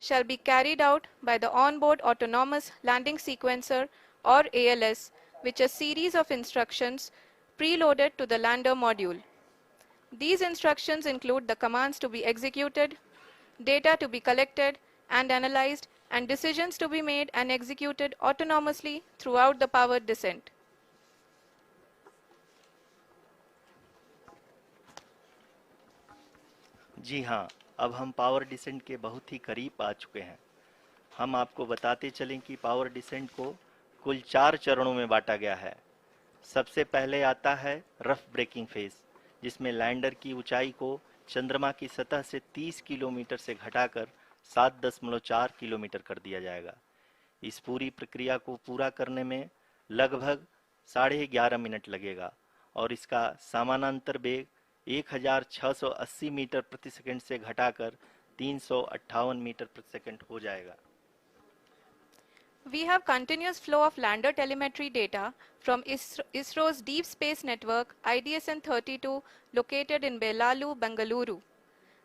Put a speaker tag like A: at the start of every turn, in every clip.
A: shall be carried out by the onboard autonomous landing sequencer or ALS, which is a series of instructions preloaded to the lander module. These instructions include the commands to be executed, data to be collected and analyzed, and decisions to be made and executed autonomously throughout the powered descent.
B: जी हाँ, अब हम power descent के बहुत ही करीब आ चुके हैं। हम आपको बताते चलें कि पावर डिसेंट को कुल 4 चरणों में बांटा गया है। सबसे पहले आता है रफ ब्रेकिंग फेज, जिसमें लैंडर की ऊंचाई को चंद्रमा की सतह से 30 किलोमीटर से घटाकर 7.4 किलोमीटर कर दिया जाएगा। इस पूरी प्रक्रिया को पूरा करने में लगभग 11.5 मिनट लगेगा और इसका समानांतर वेग 1680 मीटर प्रति सेकंड से घटाकर 358 मीटर प्रति सेकंड हो जाएगा।
A: We have continuous flow of lander telemetry data from ISRO's Deep Space Network IDSN-32 located in Belalu, Bengaluru.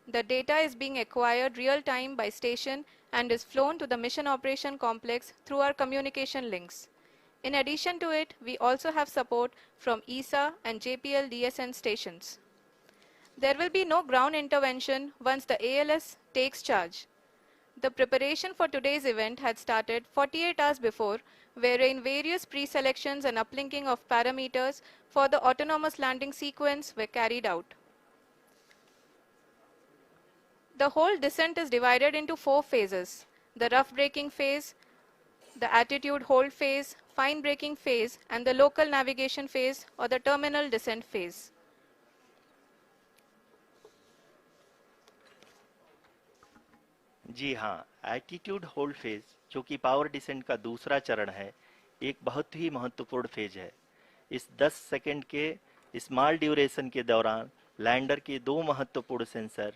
A: The data is being acquired real-time by station and is flown to the Mission Operation Complex through our communication links. In addition to it, we also have support from ESA and JPL DSN stations. There will be no ground intervention once the ALS takes charge. The preparation for today's event had started 48 hours before, wherein various pre-selections and uplinking of parameters for the autonomous landing sequence were carried out. The whole descent is divided into 4 phases: the rough braking phase, the attitude hold phase, fine braking phase, and the local navigation phase or the terminal descent phase.
B: जी हाँ, attitude hold phase, जो कि power descent का दूसरा चरण है, एक बहुत ही महत्वपूर्ण फेज है। इस 10 सेकंड के स्मॉल ड्यूरेशन के दौरान लैंडर के 2 महत्वपूर्ण सेंसर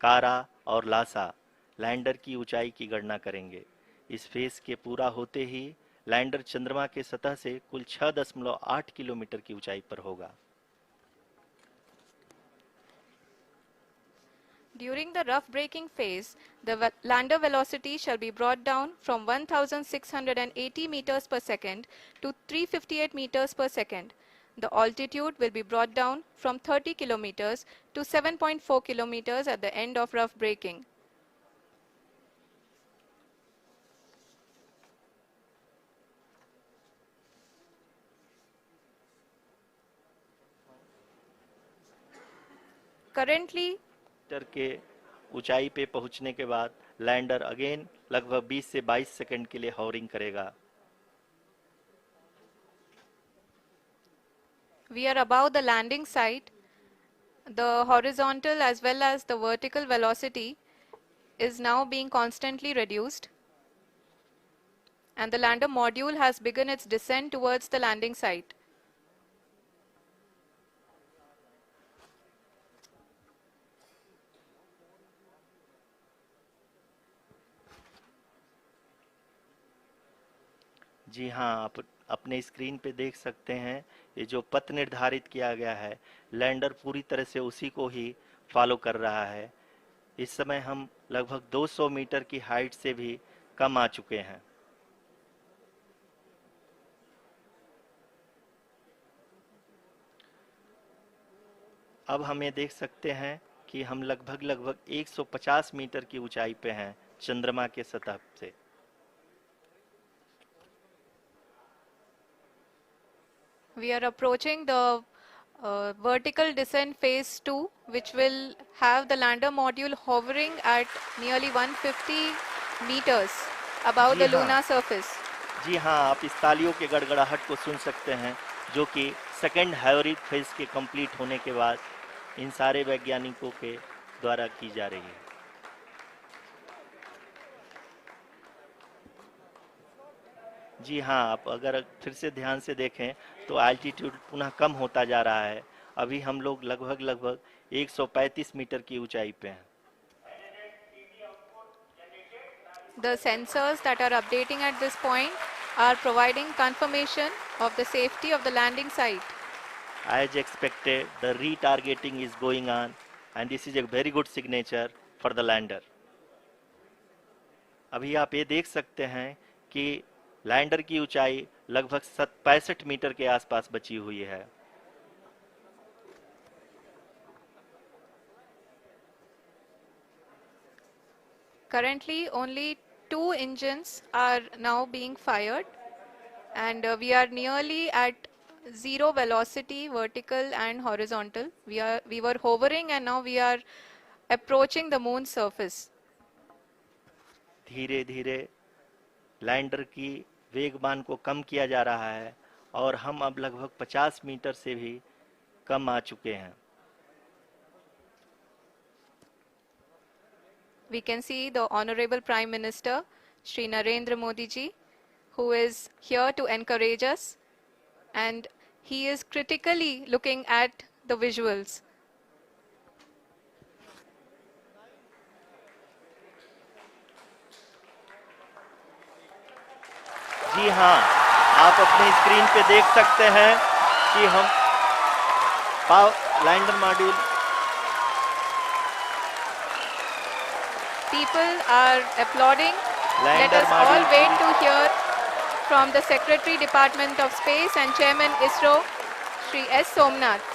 B: कारा और लासा लैंडर की ऊंचाई की गणना करेंगे। इस फेज के पूरा होते ही लैंडर चंद्रमा के सतह से कुल 6.8 किलोमीटर की ऊंचाई पर होगा।
A: During the rough braking phase, the lander velocity shall be brought down from 1680 meters per second to 358 meters per second. The altitude will be brought down from 30 kilometers to 7.4 kilometers at the end of rough braking. Currently,
B: के ऊंचाई पे पहुंचने के बाद lander again लगभग 20 से 22 second के लिए हॉवरिंग करेगा।
A: We are above the landing site. The horizontal as well as the vertical velocity is now being constantly reduced, and the lander module has begun its descent towards the landing site.
B: जी हाँ, आप अपने screen पे देख सकते हैं, ये जो पथ निर्धारित किया गया है, लैंडर पूरी तरह से उसी को ही फॉलो कर रहा है। इस समय हम लगभग 200 मीटर की हाइट से भी कम आ चुके हैं। अब हम ये देख सकते हैं कि हम लगभग 150 मीटर की ऊंचाई पे हैं चंद्रमा के सतह से।
A: We are approaching the vertical descent phase 2, which will have the lander module hovering at nearly 150 meters above the lunar surface.
B: जी हाँ, आप इस तालियों के गड़गड़ाहट को सुन सकते हैं, जो कि सेकंड हाइब्रिड फेज के कंप्लीट होने के बाद इन सारे वैज्ञानिकों के द्वारा की जा रही है। जी हाँ, आप अगर फिर से ध्यान से देखें तो एल्टीट्यूड पुनः कम होता जा रहा है। अभी हम लोग लगभग 135 मीटर की ऊंचाई पे हैं।
A: The sensors that are updating at this point are providing confirmation of the safety of the landing site.
B: As expected, the retargeting is going on, and this is a very good signature for the lander. अभी आप ये देख सकते हैं कि lander की ऊंचाई लगभग 65 मीटर के आसपास बची हुई है।
A: Currently, only 2 engines are now being fired, and we are nearly at zero velocity, vertical and horizontal. We were hovering, and now we are approaching the moon's surface.
B: धीरे धीरे लैंडर की वेगमान को कम किया जा रहा है और हम अब लगभग 50 मीटर से भी कम आ चुके हैं।
A: We can see the Honorable Prime Minister, Shri Narendra Modi ji, who is here to encourage us, and he is critically looking at the visuals.
B: जी हाँ, आप अपने स्क्रीन पे देख सकते हैं कि हम lander module
A: People are applauding. Let
B: lander
A: us all
B: module
A: wait to hear from the Secretary Department of Space and Chairman ISRO, Shri S. Somnath.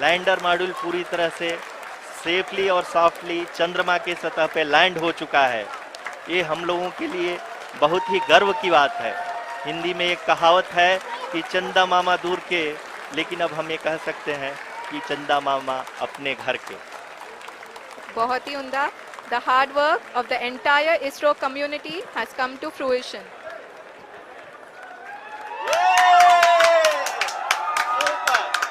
B: Lander module पूरी तरह से सेफली और सॉफ्टली चंद्रमा के सतह पे लैंड हो चुका है। ये हम लोगों के लिए बहुत ही गर्व की बात है। हिंदी में एक कहावत है कि चंदा मामा दूर के, लेकिन अब हम ये कह सकते हैं कि चंदा मामा अपने घर के।
A: बहुत ही उम्दा. The hard work of the entire ISRO community has come to fruition.